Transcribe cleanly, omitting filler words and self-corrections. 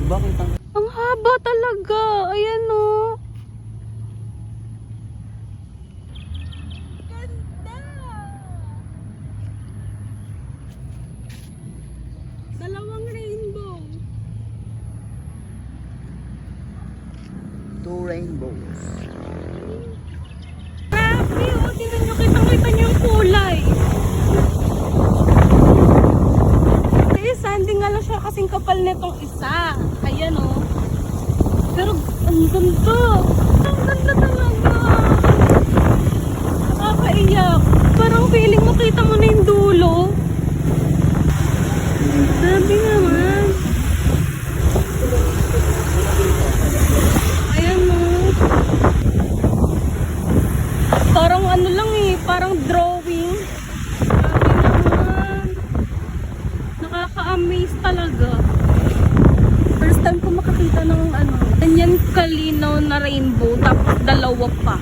Bakit ang... Ang haba talaga. Ayan o. Ganda. Dalawang rainbow. Two rainbows. Grabe o. Tingnan nyo. Kitang-kita nyo yung kulay. Isa, hindi nga lang siya kasing kapal nitong isa. Ayan o. Pero ang ganda. Ang ganda talaga. Nakakaiyak. Parang feeling makita mo na yung dulo. Sabi naman. Ayan o. Parang ano lang eh. Parang drawing. Sabi naman. Nakaka-amaze talaga. First time ko makakita ng ano, ganyan kalinaw na rainbow, tapos dalawa pa.